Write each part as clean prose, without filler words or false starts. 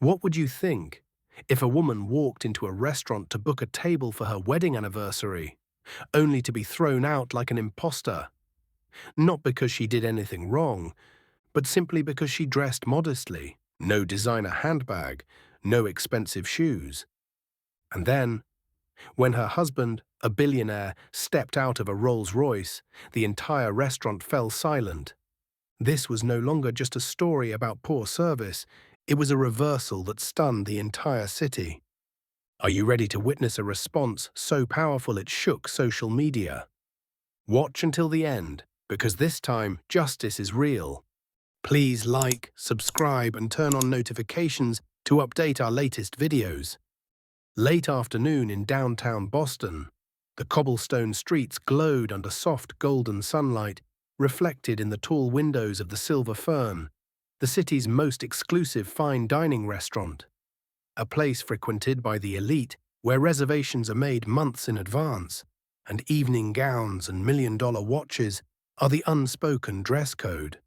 What would you think if a woman walked into a restaurant to book a table for her wedding anniversary, only to be thrown out like an imposter? Not because she did anything wrong, but simply because she dressed modestly, no designer handbag, no expensive shoes. And then, when her husband, a billionaire, stepped out of a Rolls-Royce, the entire restaurant fell silent. This was no longer just a story about poor service, it was a reversal that stunned the entire city. Are you ready to witness a response so powerful it shook social media? Watch until the end, because this time justice is real. Please like, subscribe, and turn on notifications to update our latest videos. Late afternoon in downtown Boston, the cobblestone streets glowed under soft golden sunlight, reflected in the tall windows of the Silver Fern, the city's most exclusive fine dining restaurant. A place frequented by the elite where reservations are made months in advance, and evening gowns and million-dollar watches are the unspoken dress code.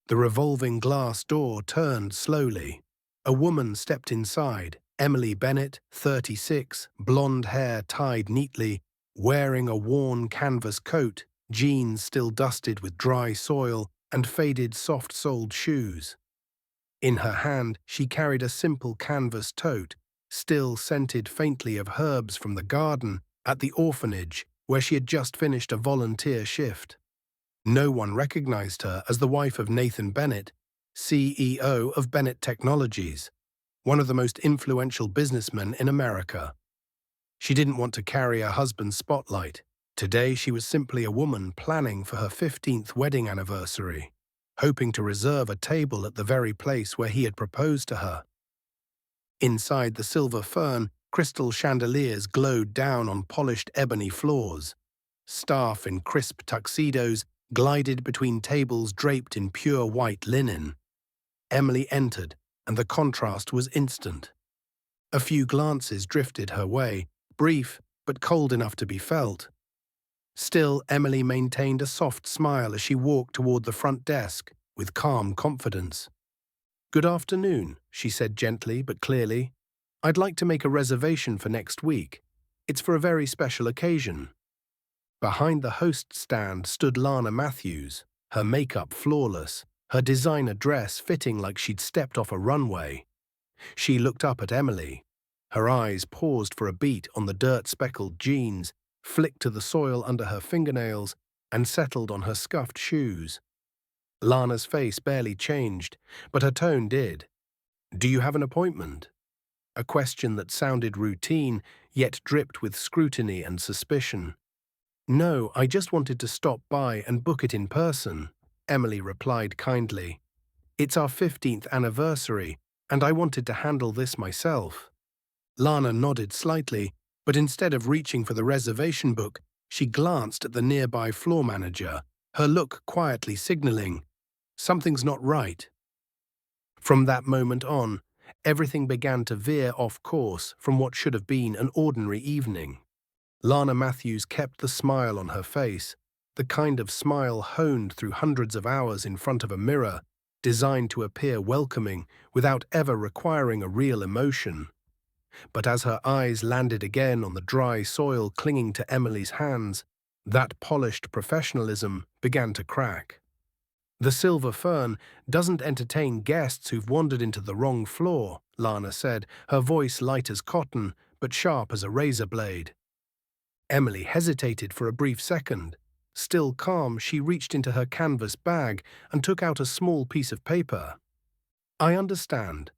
The revolving glass door turned slowly. A woman stepped inside, Emily Bennett, 36, blonde hair tied neatly, wearing a worn canvas coat, jeans still dusted with dry soil, and faded soft-soled shoes. In her hand, she carried a simple canvas tote, still scented faintly of herbs from the garden at the orphanage where she had just finished a volunteer shift. No one recognized her as the wife of Nathan Bennett, CEO of Bennett Technologies, one of the most influential businessmen in America. She didn't want to carry her husband's spotlight. Today she was simply a woman planning for her 15th wedding anniversary, hoping to reserve a table at the very place where he had proposed to her. Inside the Silver Fern, crystal chandeliers glowed down on polished ebony floors. Staff in crisp tuxedos glided between tables draped in pure white linen. Emily entered, and the contrast was instant. A few glances drifted her way, brief but cold enough to be felt. Still, Emily maintained a soft smile as she walked toward the front desk with calm confidence. "Good afternoon," she said gently but clearly. "I'd like to make a reservation for next week. It's for a very special occasion." Behind the host stand stood Lana Matthews, her makeup flawless, her designer dress fitting like she'd stepped off a runway. She looked up at Emily. Her eyes paused for a beat on the dirt-speckled jeans, flicked to the soil under her fingernails, and settled on her scuffed shoes. Lana's face barely changed, but her tone did. "Do you have an appointment?" A question that sounded routine, yet dripped with scrutiny and suspicion. "No, I just wanted to stop by and book it in person," Emily replied kindly. "It's our 15th anniversary, and I wanted to handle this myself." Lana nodded slightly, but instead of reaching for the reservation book, she glanced at the nearby floor manager, her look quietly signaling, "Something's not right." From that moment on, everything began to veer off course from what should have been an ordinary evening. Lana Matthews kept the smile on her face, the kind of smile honed through hundreds of hours in front of a mirror, designed to appear welcoming without ever requiring a real emotion. But as her eyes landed again on the dry soil clinging to Emily's hands, that polished professionalism began to crack. "The Silver Fern doesn't entertain guests who've wandered into the wrong floor," Lana said, her voice light as cotton but sharp as a razor blade. Emily hesitated for a brief second. Still calm, she reached into her canvas bag and took out a small piece of paper. "I understand,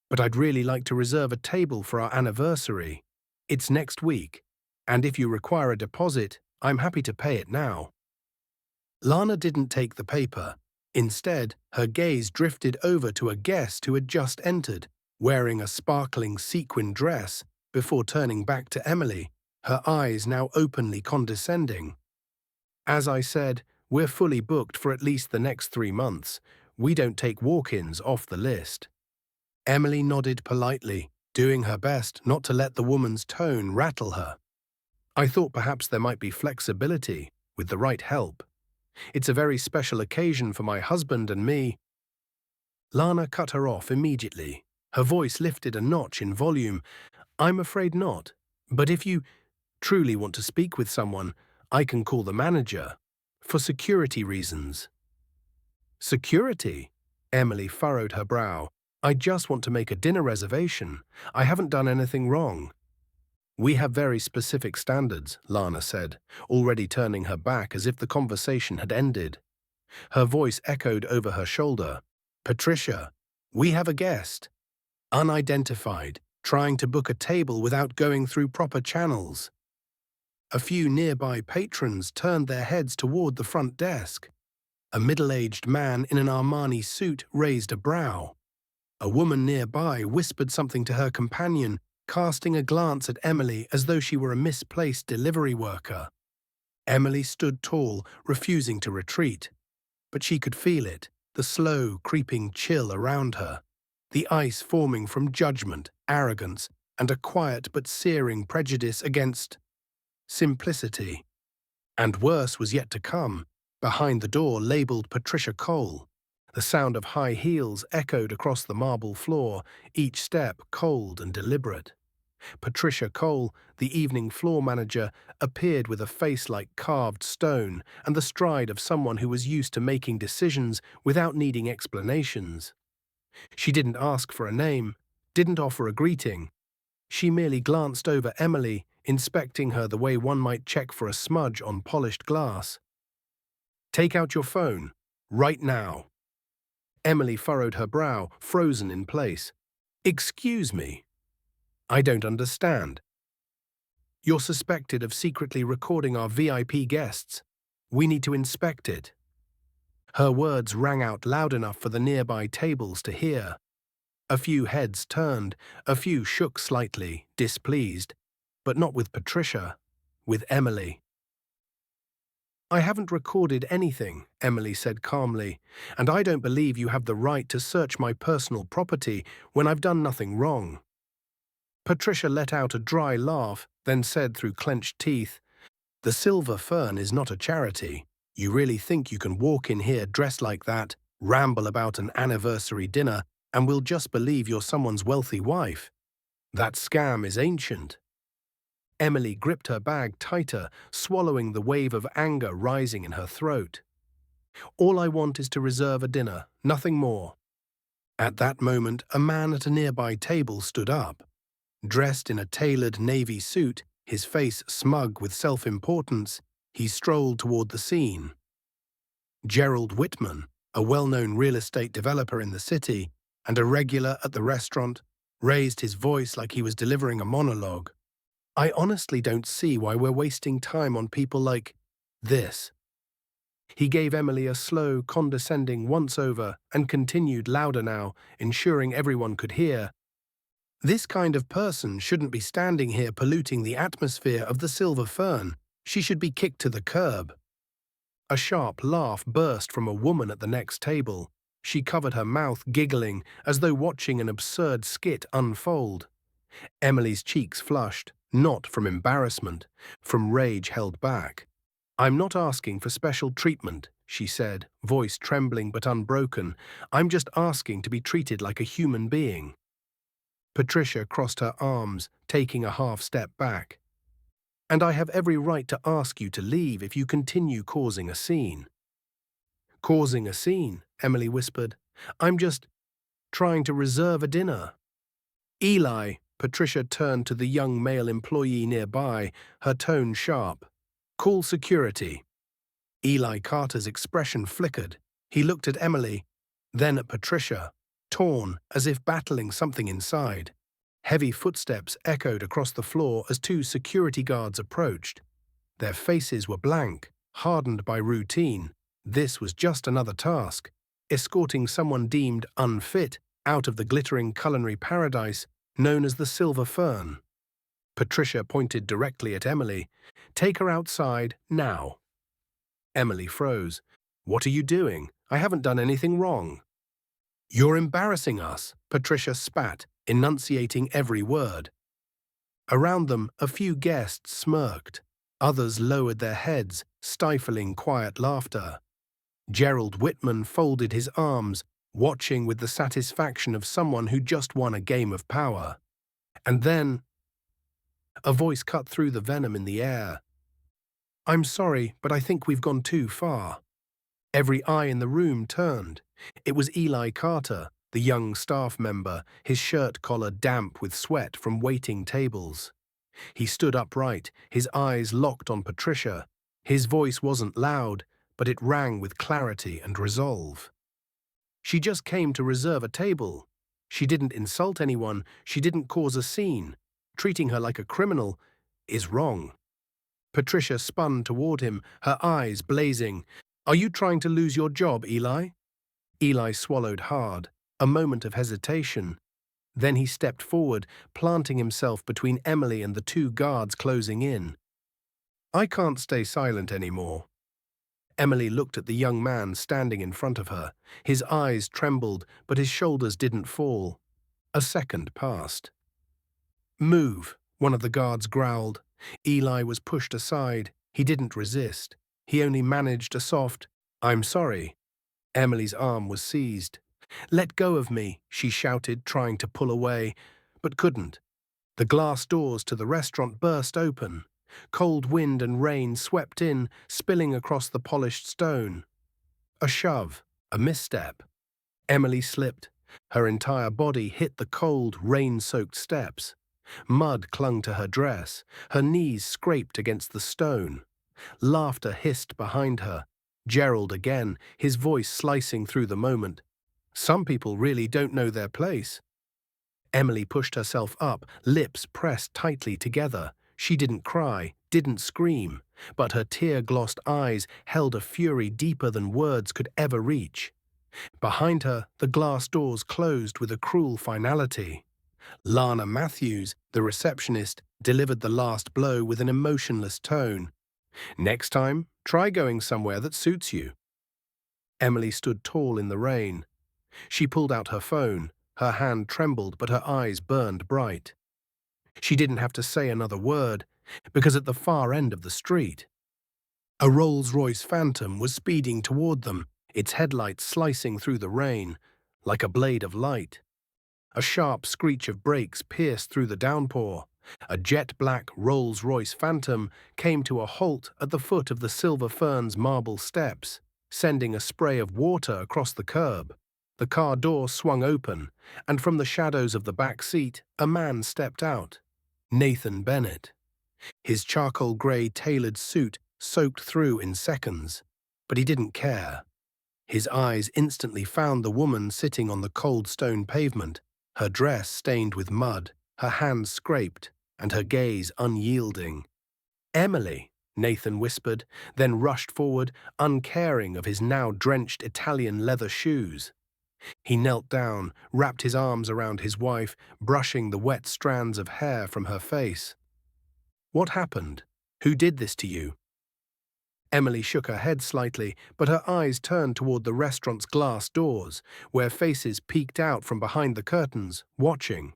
but I'd really like to reserve a table for our anniversary. It's next week, and if you require a deposit, I'm happy to pay it now." Lana didn't take the paper. Instead, her gaze drifted over to a guest who had just entered, wearing a sparkling sequin dress, before turning back to Emily, her eyes now openly condescending. "As I said, we're fully booked for at least the next 3 months. We don't take walk-ins off the list." Emily nodded politely, doing her best not to let the woman's tone rattle her. "I thought perhaps there might be flexibility, with the right help. It's a very special occasion for my husband and me." Lana cut her off immediately, Her voice lifted a notch in volume. "I'm afraid not. But if you truly want to speak with someone, I can call the manager. For security reasons." "Security?" Emily furrowed her brow. "I just want to make a dinner reservation. I haven't done anything wrong." "We have very specific standards," Lana said, already turning her back as if the conversation had ended. Her voice echoed over her shoulder. "Patricia, we have a guest. Unidentified, trying to book a table without going through proper channels." A few nearby patrons turned their heads toward the front desk. A middle-aged man in an Armani suit raised a brow. A woman nearby whispered something to her companion, casting a glance at Emily as though she were a misplaced delivery worker. Emily stood tall, refusing to retreat. But she could feel it, the slow, creeping chill around her, the ice forming from judgment, arrogance, and a quiet but searing prejudice against simplicity. And worse was yet to come. Behind the door labeled Patricia Cole. The sound of high heels echoed across the marble floor, each step cold and deliberate. Patricia Cole, the evening floor manager, appeared with a face like carved stone and the stride of someone who was used to making decisions without needing explanations. She didn't ask for a name, didn't offer a greeting. She merely glanced over Emily, inspecting her the way one might check for a smudge on polished glass. "Take out your phone, right now." Emily furrowed her brow, frozen in place. "Excuse me. I don't understand." "You're suspected of secretly recording our VIP guests. We need to inspect it." Her words rang out loud enough for the nearby tables to hear. A few heads turned, a few shook slightly, displeased, but not with Patricia, with Emily. "I haven't recorded anything," Emily said calmly, "and I don't believe you have the right to search my personal property when I've done nothing wrong." Patricia let out a dry laugh, then said through clenched teeth, "The Silver Fern is not a charity. You really think you can walk in here dressed like that, ramble about an anniversary dinner, and we'll just believe you're someone's wealthy wife? That scam is ancient." Emily gripped her bag tighter, swallowing the wave of anger rising in her throat. "All I want is to reserve a dinner, nothing more." At that moment, a man at a nearby table stood up. Dressed in a tailored navy suit, his face smug with self-importance, he strolled toward the scene. Gerald Whitman, a well-known real estate developer in the city and a regular at the restaurant, raised his voice like he was delivering a monologue. "I honestly don't see why we're wasting time on people like this." He gave Emily a slow, condescending once-over and continued louder now, ensuring everyone could hear. "This kind of person shouldn't be standing here polluting the atmosphere of the Silver Fern. She should be kicked to the curb." A sharp laugh burst from a woman at the next table. She covered her mouth, giggling, as though watching an absurd skit unfold. Emily's cheeks flushed, not from embarrassment, from rage held back. "I'm not asking for special treatment," she said, voice trembling but unbroken. "I'm just asking to be treated like a human being." Patricia crossed her arms, taking a half-step back. "And I have every right to ask you to leave if you continue causing a scene." "Causing a scene," Emily whispered. "I'm just trying to reserve a dinner." "Eli," Patricia turned to the young male employee nearby, her tone sharp. "Call security." Eli Carter's expression flickered. He looked at Emily, then at Patricia, torn, as if battling something inside. Heavy footsteps echoed across the floor as two security guards approached. Their faces were blank, hardened by routine. This was just another task, escorting someone deemed unfit out of the glittering culinary paradise known as the Silver Fern. Patricia pointed directly at Emily. "Take her outside, now." Emily froze. "What are you doing? I haven't done anything wrong." "You're embarrassing us," Patricia spat, enunciating every word. Around them, a few guests smirked. Others lowered their heads, stifling quiet laughter. Gerald Whitman folded his arms, watching with the satisfaction of someone who just won a game of power. And then, a voice cut through the venom in the air. "I'm sorry, but I think we've gone too far." Every eye in the room turned. It was Eli Carter, the young staff member, his shirt collar damp with sweat from waiting tables. He stood upright, his eyes locked on Patricia. His voice wasn't loud, but it rang with clarity and resolve. "She just came to reserve a table. She didn't insult anyone, she didn't cause a scene. Treating her like a criminal is wrong." Patricia spun toward him, her eyes blazing. "Are you trying to lose your job, Eli?" Eli swallowed hard, a moment of hesitation. Then he stepped forward, planting himself between Emily and the two guards closing in. "I can't stay silent anymore." Emily looked at the young man standing in front of her. His eyes trembled, but his shoulders didn't fall. A second passed. "Move," one of the guards growled. Eli was pushed aside. He didn't resist. He only managed a soft, "I'm sorry." Emily's arm was seized. "Let go of me," she shouted, trying to pull away, but couldn't. The glass doors to the restaurant burst open. Cold wind and rain swept in, spilling across the polished stone. A shove, a misstep. Emily slipped. Her entire body hit the cold, rain-soaked steps. Mud clung to her dress. Her knees scraped against the stone. Laughter hissed behind her. Gerald again, his voice slicing through the moment. "Some people really don't know their place." Emily pushed herself up, lips pressed tightly together. She didn't cry, didn't scream, but her tear-glossed eyes held a fury deeper than words could ever reach. Behind her, the glass doors closed with a cruel finality. Lana Matthews, the receptionist, delivered the last blow with an emotionless tone. "Next time, try going somewhere that suits you." Emily stood tall in the rain. She pulled out her phone. Her hand trembled, but her eyes burned bright. She didn't have to say another word, because at the far end of the street, a Rolls-Royce Phantom was speeding toward them, its headlights slicing through the rain, like a blade of light. A sharp screech of brakes pierced through the downpour. A jet-black Rolls-Royce Phantom came to a halt at the foot of the Silver Fern's marble steps, sending a spray of water across the curb. The car door swung open, and from the shadows of the back seat, a man stepped out. Nathan Bennett. His charcoal-grey tailored suit soaked through in seconds, but he didn't care. His eyes instantly found the woman sitting on the cold stone pavement, her dress stained with mud, her hands scraped, and her gaze unyielding. "Emily," Nathan whispered, then rushed forward, uncaring of his now drenched Italian leather shoes. He knelt down, wrapped his arms around his wife, brushing the wet strands of hair from her face. "What happened? Who did this to you?" Emily shook her head slightly, but her eyes turned toward the restaurant's glass doors, where faces peeked out from behind the curtains, watching.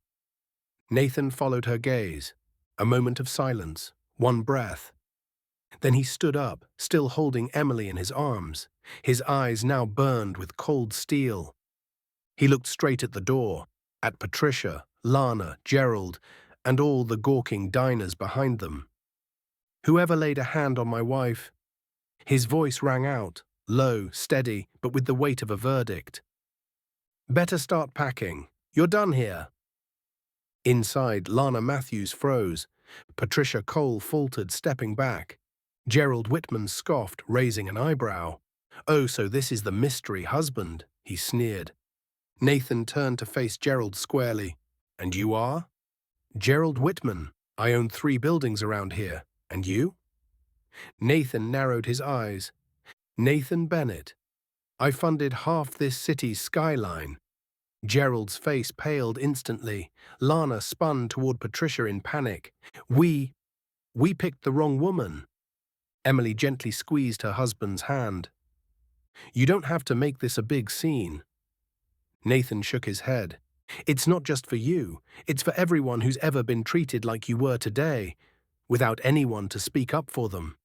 Nathan followed her gaze. A moment of silence, one breath. Then he stood up, still holding Emily in his arms. His eyes now burned with cold steel. He looked straight at the door, at Patricia, Lana, Gerald, and all the gawking diners behind them. "Whoever laid a hand on my wife—" His voice rang out, low, steady, but with the weight of a verdict. "Better start packing. You're done here." Inside, Lana Matthews froze. Patricia Cole faltered, stepping back. Gerald Whitman scoffed, raising an eyebrow. "Oh, so this is the mystery husband," he sneered. Nathan turned to face Gerald squarely. "And you are?" "Gerald Whitman. I own 3 buildings around here. And you?" Nathan narrowed his eyes. "Nathan Bennett. I funded half this city's skyline." Gerald's face paled instantly. Lana spun toward Patricia in panic. We picked the wrong woman." Emily gently squeezed her husband's hand. "You don't have to make this a big scene." Nathan shook his head. "It's not just for you. It's for everyone who's ever been treated like you were today, without anyone to speak up for them."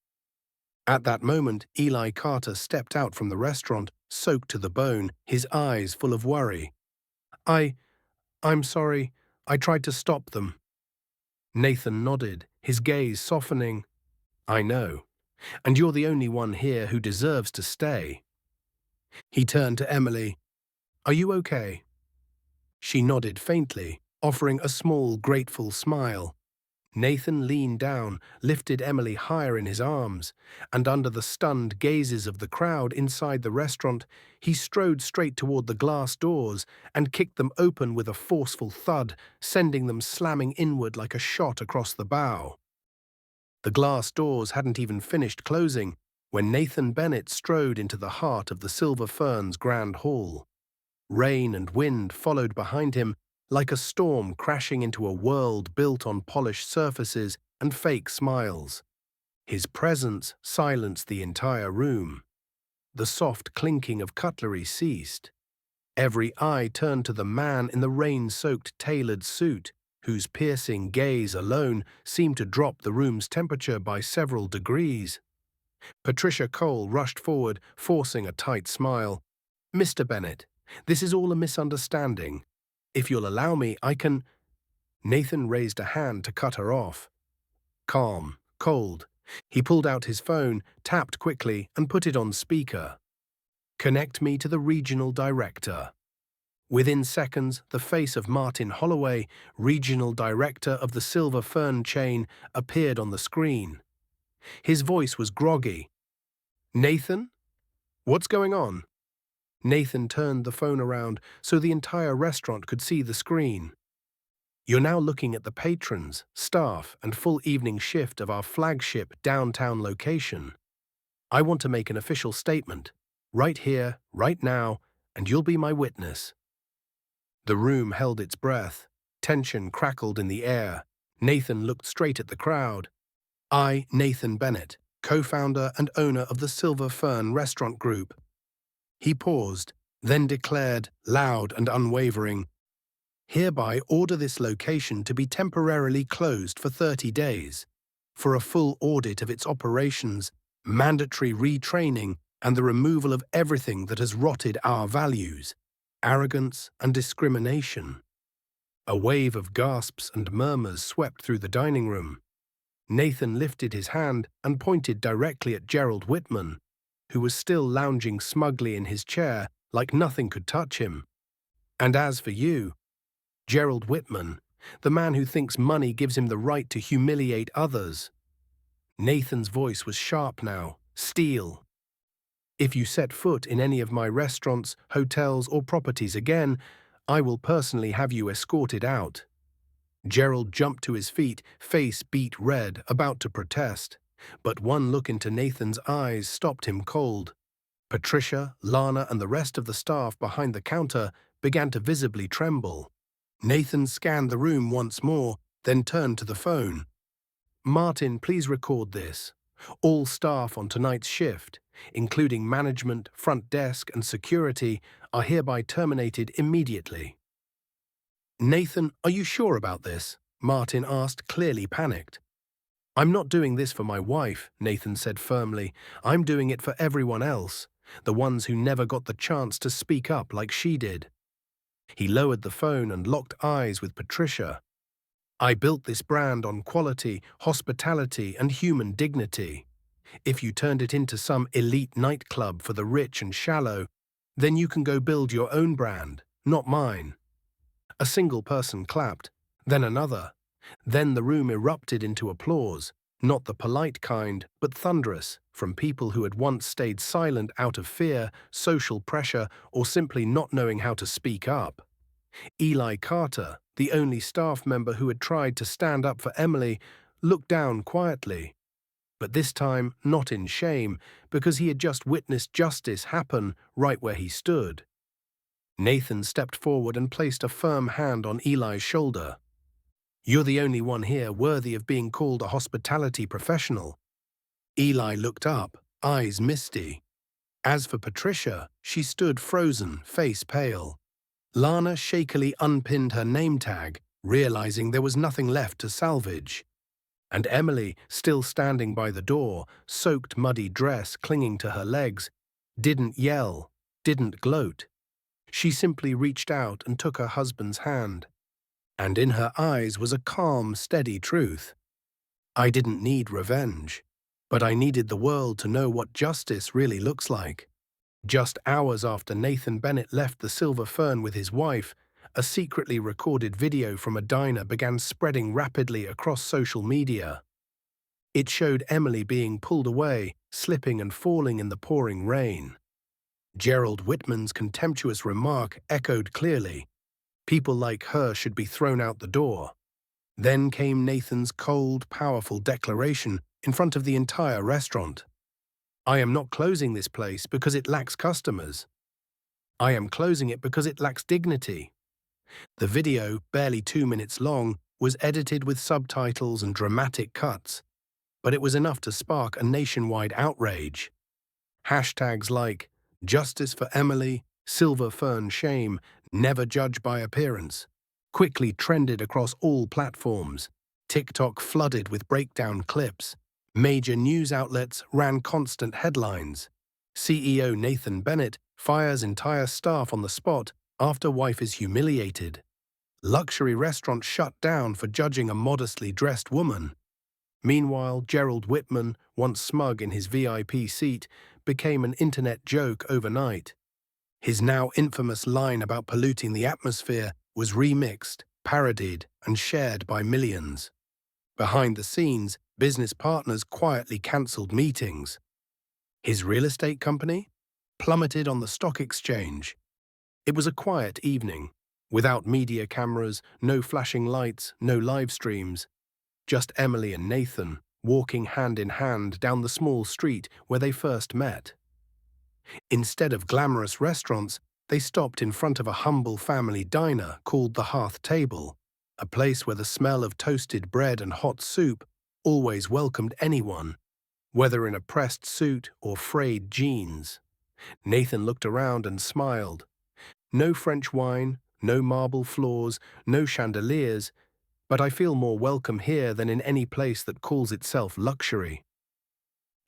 At that moment, Eli Carter stepped out from the restaurant, soaked to the bone, his eyes full of worry. I, I'm sorry, I tried to stop them. Nathan nodded, his gaze softening. I know, and you're the only one here who deserves to stay. He turned to Emily. Are you okay? She nodded faintly, offering a small, grateful smile. Nathan leaned down, lifted Emily higher in his arms, and under the stunned gazes of the crowd inside the restaurant, he strode straight toward the glass doors and kicked them open with a forceful thud, sending them slamming inward like a shot across the bow. The glass doors hadn't even finished closing when Nathan Bennett strode into the heart of the Silver Fern's grand hall. Rain and wind followed behind him like a storm crashing into a world built on polished surfaces and fake smiles. His presence silenced the entire room. The soft clinking of cutlery ceased. Every eye turned to the man in the rain-soaked tailored suit, whose piercing gaze alone seemed to drop the room's temperature by several degrees. Patricia Cole rushed forward, forcing a tight smile. Mr. Bennett, this is all a misunderstanding. If you'll allow me, I can… Nathan raised a hand to cut her off. Calm, cold. He pulled out his phone, tapped quickly, and put it on speaker. Connect me to the regional director. Within seconds, the face of Martin Holloway, regional director of the Silver Fern chain, appeared on the screen. His voice was groggy. Nathan? What's going on? Nathan turned the phone around so the entire restaurant could see the screen. You're now looking at the patrons, staff, and full evening shift of our flagship downtown location. I want to make an official statement, right here, right now, and you'll be my witness. The room held its breath. Tension crackled in the air. Nathan looked straight at the crowd. I, Nathan Bennett, co-founder and owner of the Silver Fern Restaurant Group. He paused, then declared, loud and unwavering, hereby order this location to be temporarily closed for 30 days, for a full audit of its operations, mandatory retraining, and the removal of everything that has rotted our values, arrogance and discrimination. A wave of gasps and murmurs swept through the dining room. Nathan lifted his hand and pointed directly at Gerald Whitman, who was still lounging smugly in his chair like nothing could touch him. And as for you, Gerald Whitman, the man who thinks money gives him the right to humiliate others. Nathan's voice was sharp now, steel. If you set foot in any of my restaurants, hotels, or properties again, I will personally have you escorted out. Gerald jumped to his feet, face beet red, about to protest. But one look into Nathan's eyes stopped him cold. Patricia, Lana, and the rest of the staff behind the counter began to visibly tremble. Nathan scanned the room once more, then turned to the phone. Martin, please record this. All staff on tonight's shift, including management, front desk, and security, are hereby terminated immediately. Nathan, are you sure about this? Martin asked, clearly panicked. I'm not doing this for my wife, Nathan said firmly. I'm doing it for everyone else, the ones who never got the chance to speak up like she did. He lowered the phone and locked eyes with Patricia. I built this brand on quality, hospitality, and human dignity. If you turned it into some elite nightclub for the rich and shallow, then you can go build your own brand, not mine. A single person clapped, then another. Then the room erupted into applause, not the polite kind, but thunderous, from people who had once stayed silent out of fear, social pressure, or simply not knowing how to speak up. Eli Carter, the only staff member who had tried to stand up for Emily, looked down quietly. But this time not in shame, because he had just witnessed justice happen right where he stood. Nathan stepped forward and placed a firm hand on Eli's shoulder. You're the only one here worthy of being called a hospitality professional. Eli looked up, eyes misty. As for Patricia, she stood frozen, face pale. Lana shakily unpinned her name tag, realizing there was nothing left to salvage. And Emily, still standing by the door, soaked muddy dress clinging to her legs, didn't yell, didn't gloat. She simply reached out and took her husband's hand. And in her eyes was a calm, steady truth. I didn't need revenge, but I needed the world to know what justice really looks like. Just hours after Nathan Bennett left the Silver Fern with his wife, a secretly recorded video from a diner began spreading rapidly across social media. It showed Emily being pulled away, slipping and falling in the pouring rain. Gerald Whitman's contemptuous remark echoed clearly. People like her should be thrown out the door. Then came Nathan's cold, powerful declaration in front of the entire restaurant. I am not closing this place because it lacks customers. I am closing it because it lacks dignity. The video, barely 2 minutes long, was edited with subtitles and dramatic cuts, but it was enough to spark a nationwide outrage. Hashtags like "Justice for Emily," "Silver Fern Shame," "Never Judge by Appearance" quickly trended across all platforms. TikTok flooded with breakdown clips. Major news outlets ran constant headlines. CEO Nathan Bennett fires entire staff on the spot after wife is humiliated. Luxury restaurant shut down for judging a modestly dressed woman. Meanwhile, Gerald Whitman, once smug in his VIP seat, became an internet joke overnight. His now infamous line about polluting the atmosphere was remixed, parodied, and shared by millions. Behind the scenes, business partners quietly cancelled meetings. His real estate company plummeted on the stock exchange. It was a quiet evening, without media cameras, no flashing lights, no live streams. Just Emily and Nathan, walking hand in hand down the small street where they first met. Instead of glamorous restaurants, they stopped in front of a humble family diner called the Hearth Table, a place where the smell of toasted bread and hot soup always welcomed anyone, whether in a pressed suit or frayed jeans. Nathan looked around and smiled. No French wine, no marble floors, no chandeliers, but I feel more welcome here than in any place that calls itself luxury.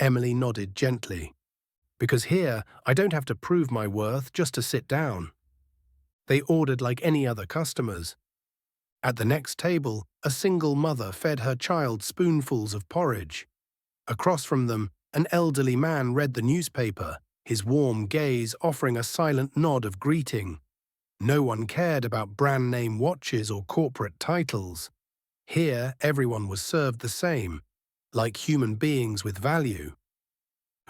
Emily nodded gently. Because here, I don't have to prove my worth just to sit down. They ordered like any other customers. At the next table, a single mother fed her child spoonfuls of porridge. Across from them, an elderly man read the newspaper, his warm gaze offering a silent nod of greeting. No one cared about brand name watches or corporate titles. Here, everyone was served the same, like human beings with value.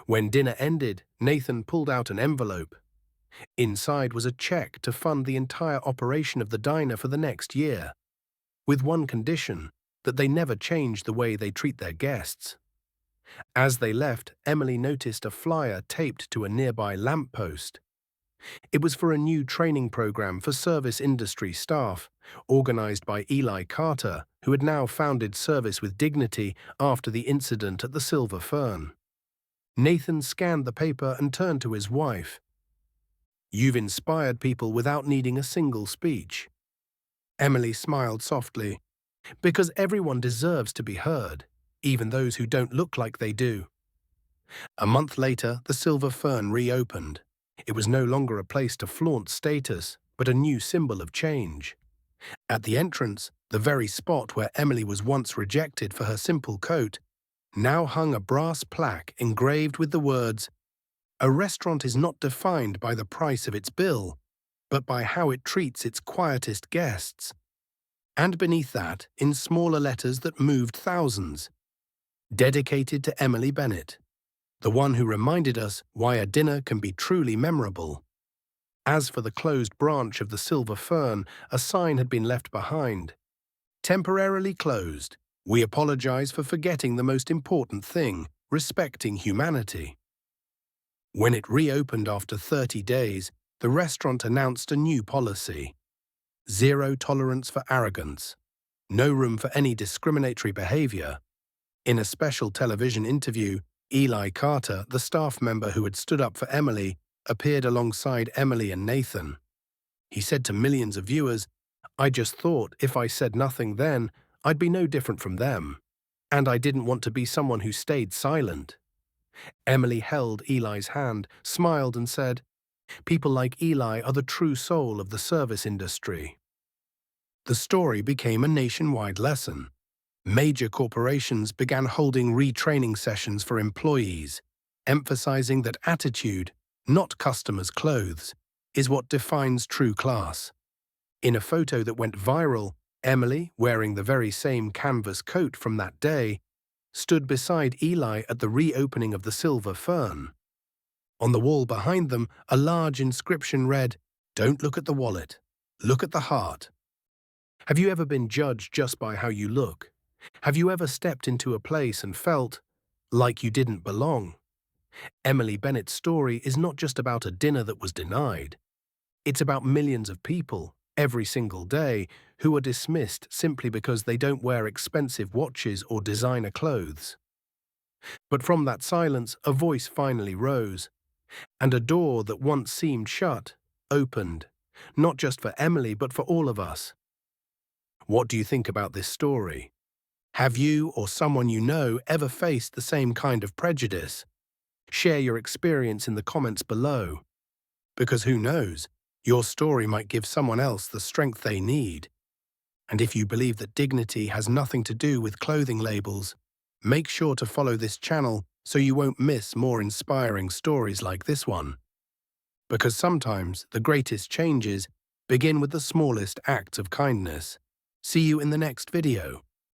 When dinner ended, Nathan pulled out an envelope. Inside was a check to fund the entire operation of the diner for the next year, with one condition, that they never change the way they treat their guests. As they left, Emily noticed a flyer taped to a nearby lamppost. It was for a new training program for service industry staff, organized by Eli Carter, who had now founded Service with Dignity after the incident at the Silver Fern. Nathan scanned the paper and turned to his wife. "You've inspired people without needing a single speech." Emily smiled softly. "Because everyone deserves to be heard, even those who don't look like they do." A month later, the Silver Fern reopened. It was no longer a place to flaunt status, but a new symbol of change. At the entrance, the very spot where Emily was once rejected for her simple coat, now hung a brass plaque engraved with the words, "A restaurant is not defined by the price of its bill, but by how it treats its quietest guests." And beneath that, in smaller letters that moved thousands, "Dedicated to Emily Bennett, the one who reminded us why a dinner can be truly memorable." As for the closed branch of the Silver Fern, a sign had been left behind. "Temporarily closed. We apologize for forgetting the most important thing, respecting humanity." When it reopened after 30 days, the restaurant announced a new policy. Zero tolerance for arrogance. No room for any discriminatory behavior. In a special television interview, Eli Carter, the staff member who had stood up for Emily, appeared alongside Emily and Nathan. He said to millions of viewers, "I just thought if I said nothing then, I'd be no different from them." And I didn't want to be someone who stayed silent. Emily held Eli's hand, smiled and said, "People like Eli are the true soul of the service industry." The story became a nationwide lesson. Major corporations began holding retraining sessions for employees, emphasizing that attitude, not customers' clothes, is what defines true class. In a photo that went viral, Emily, wearing the very same canvas coat from that day, stood beside Eli at the reopening of the Silver Fern. On the wall behind them, a large inscription read, "Don't look at the wallet, look at the heart." Have you ever been judged just by how you look? Have you ever stepped into a place and felt like you didn't belong? Emily Bennett's story is not just about a dinner that was denied. It's about millions of people, every single day, who are dismissed simply because they don't wear expensive watches or designer clothes. But from that silence, a voice finally rose, and a door that once seemed shut opened, not just for Emily but for all of us. What do you think about this story? Have you or someone you know ever faced the same kind of prejudice? Share your experience in the comments below. Because who knows, your story might give someone else the strength they need. And if you believe that dignity has nothing to do with clothing labels, make sure to follow this channel so you won't miss more inspiring stories like this one. Because sometimes the greatest changes begin with the smallest acts of kindness. See you in the next video.